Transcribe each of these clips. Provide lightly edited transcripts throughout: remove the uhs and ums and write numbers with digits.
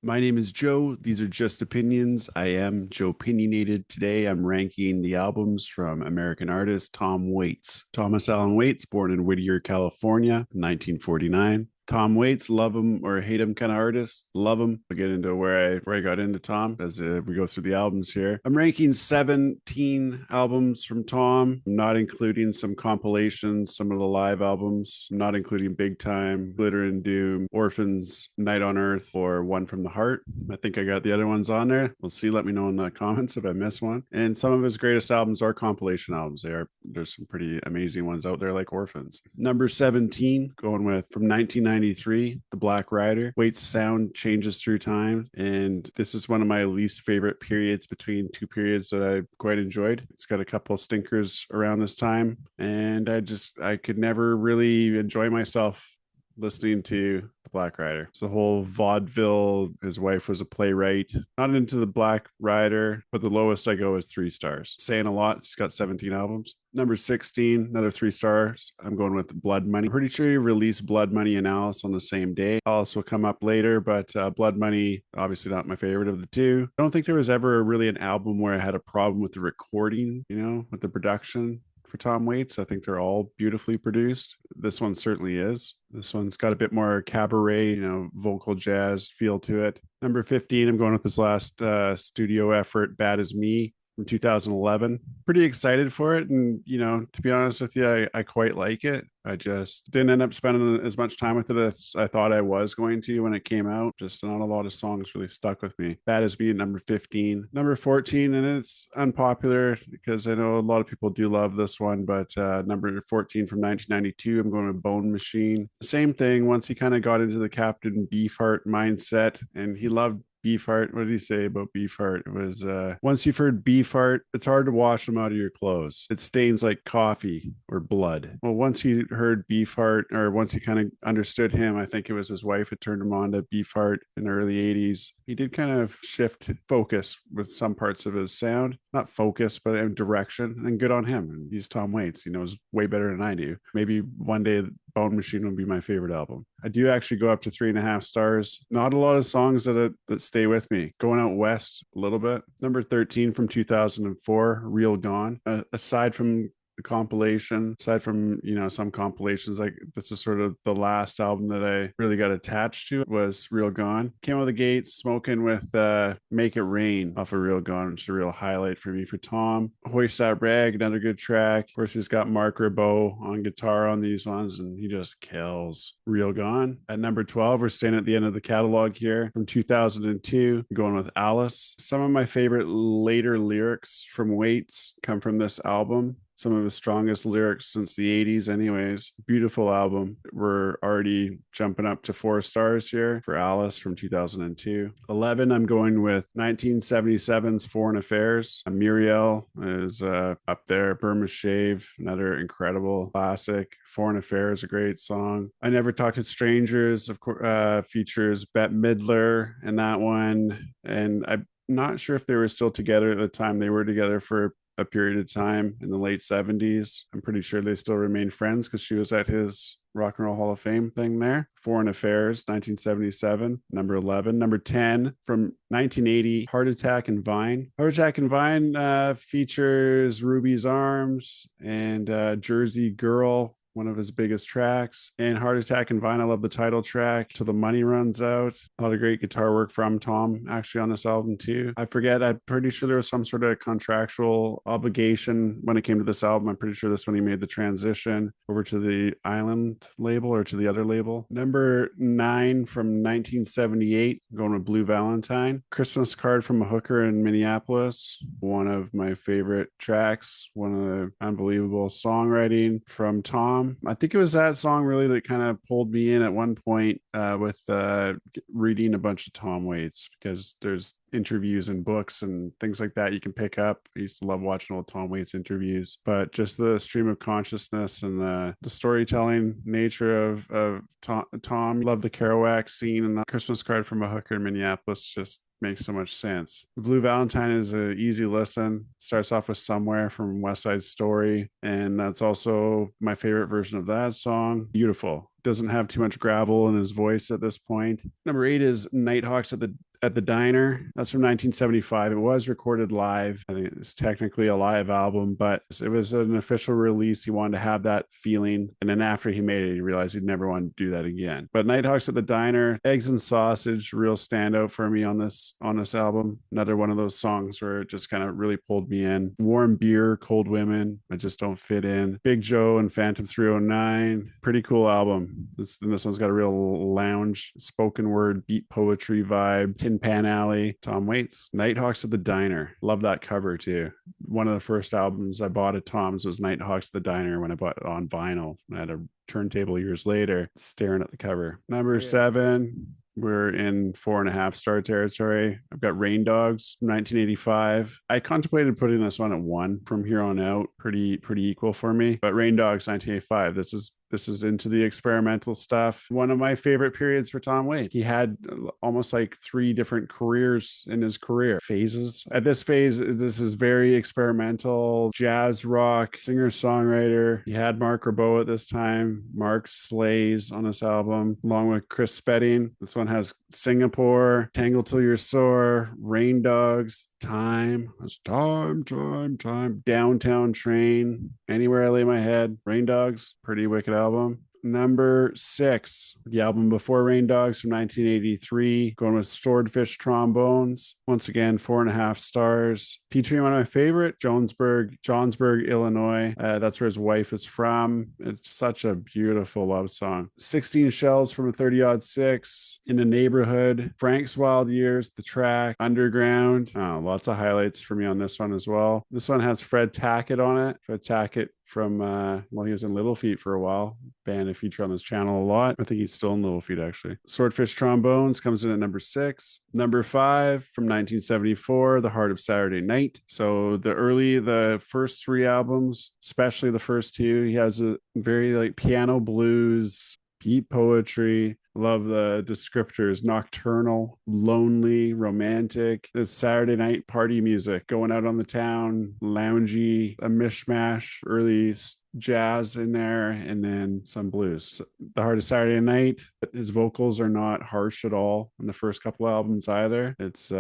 My name is Joe. These are just opinions. I am Joepinionated. Today I'm ranking the albums from American artist Tom Waits. Thomas Allen Waits, born in Whittier, California, 1949. Tom Waits, love him or hate him kind of artist. Love him. I'll get into where I got into Tom as we go through the albums here. I'm ranking 17 albums from Tom. I'm not including some compilations, some of the live albums. I'm not including Big Time, Glitter and Doom, Orphans, Night on Earth, or One from the Heart. I think I got the other ones on there. We'll see. Let me know in the comments if I miss one. And some of his greatest albums are compilation albums. There's some pretty amazing ones out there like Orphans. Number 17, going with from 1993, The Black Rider. Waits' sound changes through time, and this is one of my least favorite periods between two periods that I quite enjoyed. It's got a couple of stinkers around this time, and I could never really enjoy myself listening to The Black Rider. It's the whole vaudeville. His wife was a playwright. Not into The Black Rider, but the lowest I go is 3 stars. Saying a lot. It's got 17 albums. Number 16, another 3 stars. I'm going with Blood Money. I'm pretty sure he released Blood Money and Alice on the same day. Alice will come up later, but Blood Money, obviously not my favorite of the two. I don't think there was ever really an album where I had a problem with the recording, with the production for Tom Waits. I think they're all beautifully produced. This one certainly is. This one's got a bit more cabaret, vocal jazz feel to it. Number 15, I'm going with his last studio effort, Bad As Me, from 2011. Pretty excited for it. And, to be honest with you, I quite like it. I just didn't end up spending as much time with it as I thought I was going to when it came out. Just not a lot of songs really stuck with me. Bad As Me at number 15. Number 14, and it's unpopular because I know a lot of people do love this one, but number 14 from 1992, I'm going with Bone Machine. Same thing. Once he kind of got into the Captain Beefheart mindset, and he loved Beefheart. What did he say about Beefheart? It was once you've heard Beefheart, it's hard to wash them out of your clothes. It stains like coffee or blood. Well, once he heard Beefheart, or once he kind of understood him, I think it was his wife that turned him on to Beefheart in the early 80s. He did kind of shift focus with some parts of his sound. Not focus, but in direction. And good on him. And he's Tom Waits. He knows way better than I do. Maybe one day Bone Machine will be my favorite album. I do actually go up to 3.5 stars. Not a lot of songs that stay with me. Going out west a little bit. Number 13 from 2004, Real Gone. Aside from the compilation, aside from some compilations, like this is sort of the last album that I really got attached to, was Real Gone. Came out of the gates smoking with Make It Rain off of Real Gone, which is a real highlight for me. For Tom, Hoist That Rag, another good track. Of course, he's got Mark Ribot on guitar on these ones, and he just kills. Real Gone. At number 12, we're staying at the end of the catalog here, from 2002, going with Alice. Some of my favorite later lyrics from Waits come from this album. Some of his strongest lyrics since the 80s anyways. Beautiful album. We're already jumping up to 4 stars here for Alice from 2002. 11, I'm going with 1977's Foreign Affairs. Muriel is up there. Burma Shave, another incredible classic. Foreign Affairs, a great song. I Never Talk to Strangers, of course, features Bette Midler in that one. And I'm not sure if they were still together at the time. They were together for a period of time in the late 70s. I'm pretty sure they still remain friends because she was at his Rock and Roll Hall of Fame thing there. Foreign Affairs, 1977, number 11. Number 10 from 1980, Heart Attack and Vine. Heart Attack and Vine features Ruby's Arms and Jersey Girl, one of his biggest tracks. And Heart Attack and Vine, I love the title track, Till the Money Runs Out. A lot of great guitar work from Tom actually on this album too. I'm pretty sure there was some sort of contractual obligation when it came to this album. I'm pretty sure this one he made the transition over to the Island label or to the other label. Number 9 from 1978, going with Blue Valentine. Christmas Card from a Hooker in Minneapolis. One of my favorite tracks, one of the unbelievable songwriting from Tom. I think it was that song really that kind of pulled me in at one point with reading a bunch of Tom Waits, because there's interviews and books and things like that you can pick up. I used to love watching old Tom Waits interviews, but just the stream of consciousness and the storytelling nature of Tom. Love the Kerouac scene, and the Christmas Card from a Hooker in Minneapolis just makes so much sense. Blue Valentine is an easy listen. Starts off with Somewhere from West Side Story, and that's also my favorite version of that song. Beautiful. Doesn't have too much gravel in his voice at this point. Number 8 is Nighthawks at the Diner. That's from 1975. It was recorded live. I think it's technically a live album, but it was an official release. He wanted to have that feeling. And then after he made it, he realized he'd never want to do that again. But Nighthawks at the Diner, Eggs and Sausage, real standout for me on this album. Another one of those songs where it just kind of really pulled me in. Warm Beer, Cold Women, I Just Don't Fit In. Big Joe and Phantom 309. Pretty cool album. This one's got a real lounge, spoken word, beat poetry vibe. Tin Pan Alley, Tom Waits. Nighthawks at the Diner. Love that cover too. One of the first albums I bought at Tom's was Nighthawks at the Diner when I bought it on vinyl. I had a turntable years later, staring at the cover. Number 7, we're in 4.5-star territory. I've got Rain Dogs, 1985. I contemplated putting this one at 1 from here on out. Pretty equal for me. But Rain Dogs, 1985. This is into the experimental stuff. One of my favorite periods for Tom Waits. He had almost like 3 different careers in his career. Phases. At this phase, this is very experimental, jazz rock, singer-songwriter. He had Mark Ribot at this time. Mark slays on this album, along with Chris Spedding. This one has Singapore, Tangle Till You're Sore, Rain Dogs, Time. It's time. Downtown Train, Anywhere I Lay My Head. Rain Dogs, pretty wicked album. Number 6, the album before Rain Dogs from 1983, going with Swordfish Trombones. Once again, 4.5 stars. Featuring one of my favorite, Johnsburg, Illinois. That's where his wife is from. It's such a beautiful love song. 16 Shells from a 30-06, In the Neighborhood, Frank's Wild Years, The Track, Underground. Lots of highlights for me on this one as well. This one has Fred Tackett on it. Fred Tackett from he was in Little Feat for a while. Band I feature on this channel a lot. I think he's still in Little Feat actually. Swordfish Trombones comes in at number 6. Number 5 from 1974, The Heart of Saturday Night. So the first 3 albums, especially the first 2, he has a very like piano blues, beat poetry. Love the descriptors: nocturnal, lonely, romantic. The Saturday night party music, going out on the town, loungy, a mishmash, early jazz in there, and then some blues. So, The Heart of Saturday Night, his vocals are not harsh at all in the first couple albums either. It's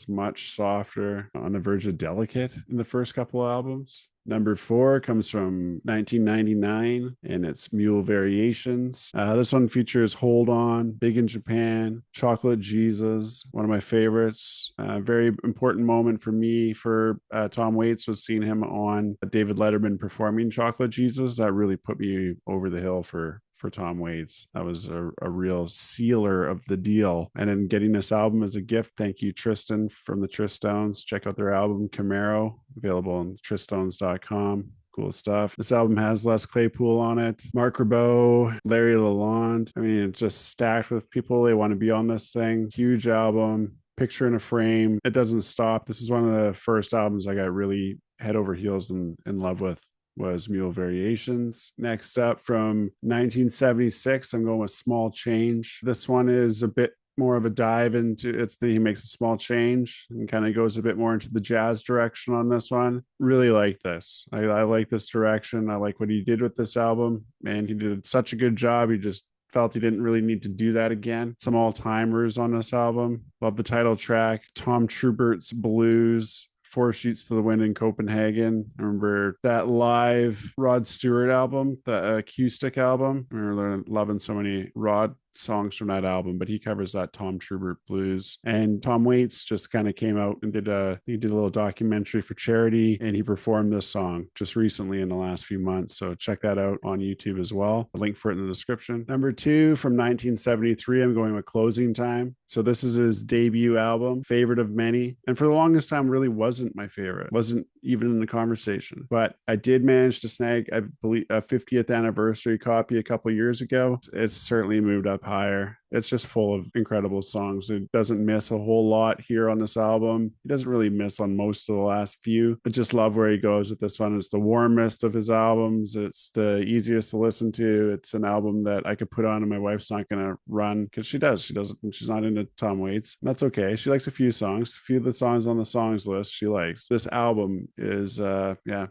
much softer, on the verge of delicate in the first couple albums. Number 4 comes from 1999, and it's Mule Variations. This one features Hold On, Big in Japan, Chocolate Jesus, one of my favorites. Very important moment for me for Tom Waits was seeing him on David Letterman performing Chocolate Jesus. That really put me over the hill for Tom Waits. That was a real sealer of the deal. And then getting this album as a gift, thank you, Tristan from the Tristones. Check out their album, Camaro, available on tristones.com. Cool stuff. This album has Les Claypool on it, Mark Ribot, Larry Lalonde. I mean, it's just stacked with people. They want to be on this thing. Huge album. Picture in a Frame. It doesn't stop. This is one of the first albums I got really head over heels in love with. Was Mule Variations. Next up from 1976, I'm going with Small Change. This one is a bit more of a dive into he makes a small change and kind of goes a bit more into the jazz direction on this one. Really like this. I like this direction. I like what he did with this album, and he did such a good job. He just felt he didn't really need to do that again. Some all-timers on this album. Love the title track, Tom Schubert's Blues, Four Sheets to the Wind in Copenhagen. I remember that live Rod Stewart album, the acoustic album. I remember loving so many Rod songs from that album, but he covers that Tom Schubert blues. And Tom Waits just kind of came out and did a little documentary for charity, and he performed this song just recently in the last few months. So check that out on YouTube as well. A link for it in the description. Number 2 from 1973, I'm going with Closing Time. So this is his debut album, favorite of many. And for the longest time, really wasn't my favorite. Wasn't even in the conversation. But I did manage to snag, I believe, a 50th anniversary copy a couple years ago. It's certainly moved up higher. It's just full of incredible songs. It doesn't miss a whole lot here on this album. He doesn't really miss on most of the last few, but just love where he goes with this one. It's the warmest of his albums. It's the easiest to listen to. It's an album that I could put on and my wife's not going to run because she doesn't. She's not into Tom Waits. And that's okay. She likes a few songs. A few of the songs on the songs list she likes. This album is,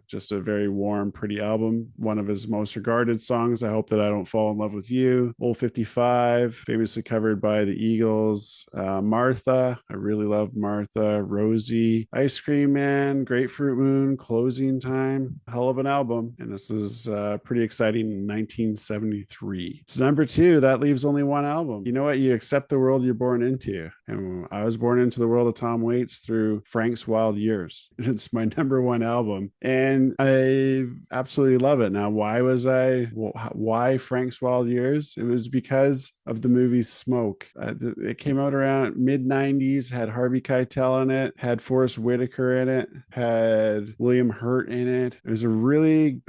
just a very warm, pretty album. One of his most regarded songs, I Hope That I Don't Fall in Love with You, Old 55, famous famously covered by the Eagles. Martha, I really love Martha. Rosie, Ice Cream Man, Grapefruit Moon, Closing Time. Hell of an album. And this is pretty exciting in 1973. So number two, that leaves only one album. You know what? You accept the world you're born into. And I was born into the world of Tom Waits through Frank's Wild Years. It's my number one album. And I absolutely love it. Now, why Frank's Wild Years? It was because of the movie Smoke. It came out around mid 90s, had Harvey Keitel in it, had Forrest Whitaker in it, had William Hurt in it. It was a really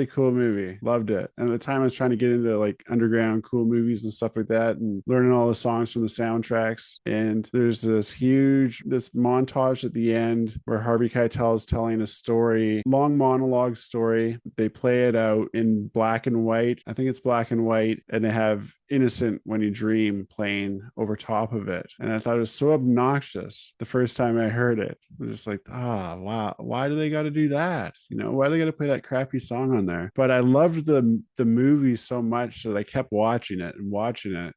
cool movie. Loved it. And at the time I was trying to get into like underground cool movies and stuff like that and learning all the songs from the soundtracks. And there's this montage at the end where Harvey Keitel is telling a story, long monologue story. They play it out in black and white. I think it's black and white, and they have Innocent When You Dream playing over top of it. And I thought it was so obnoxious the first time I heard it. I was just like, wow, why do they got to do that? Why do they got to play that crappy song on there? But I loved the movie so much that I kept watching it,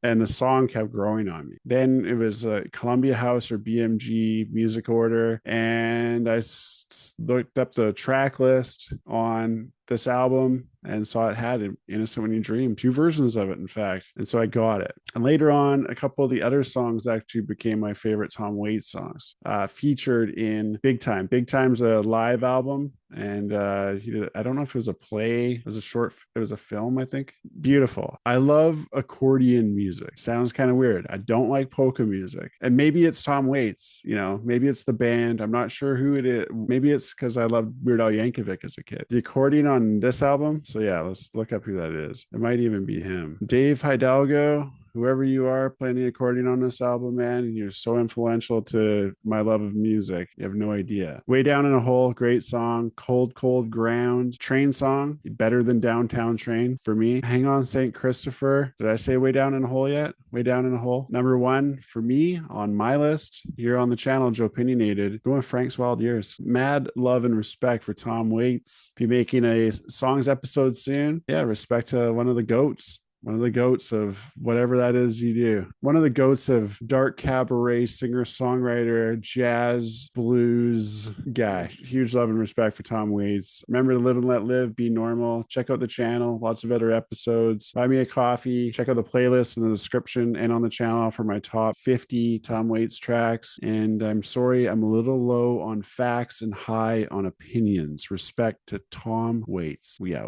and the song kept growing on me. Then it was a Columbia House or BMG music order, and I looked up the track list on this album and saw it had Innocent When You Dream, 2 versions of it, in fact. And so I got it. And later on, a couple of the other songs actually became my favorite Tom Waits songs, featured in Big Time. Big Time's a live album. And I don't know if it was a play, it was a film, I think. Beautiful. I love accordion music. Sounds kind of weird. I don't like polka music. And maybe it's Tom Waits, maybe it's the band. I'm not sure who it is. Maybe it's because I loved Weird Al Yankovic as a kid. The accordion on this album. So yeah, let's look up who that is. It might even be him. Dave Hidalgo. Whoever you are playing the accordion on this album, man, you're so influential to my love of music. You have no idea. Way Down in a Hole, great song. Cold, Cold Ground. Train song, better than Downtown Train for me. Hang On St. Christopher. Did I say Way Down in a Hole yet? Way Down in a Hole. Number one for me on my list here on the channel, Joepinionated, going Frank's Wild Years. Mad love and respect for Tom Waits. Be making a songs episode soon. Yeah, respect to one of the goats. One of the goats of whatever that is you do. One of the goats of dark cabaret, singer, songwriter, jazz, blues guy. Huge love and respect for Tom Waits. Remember to live and let live, be normal. Check out the channel, lots of other episodes. Buy me a coffee. Check out the playlist in the description and on the channel for my top 50 Tom Waits tracks. And I'm sorry, I'm a little low on facts and high on opinions. Respect to Tom Waits. We out.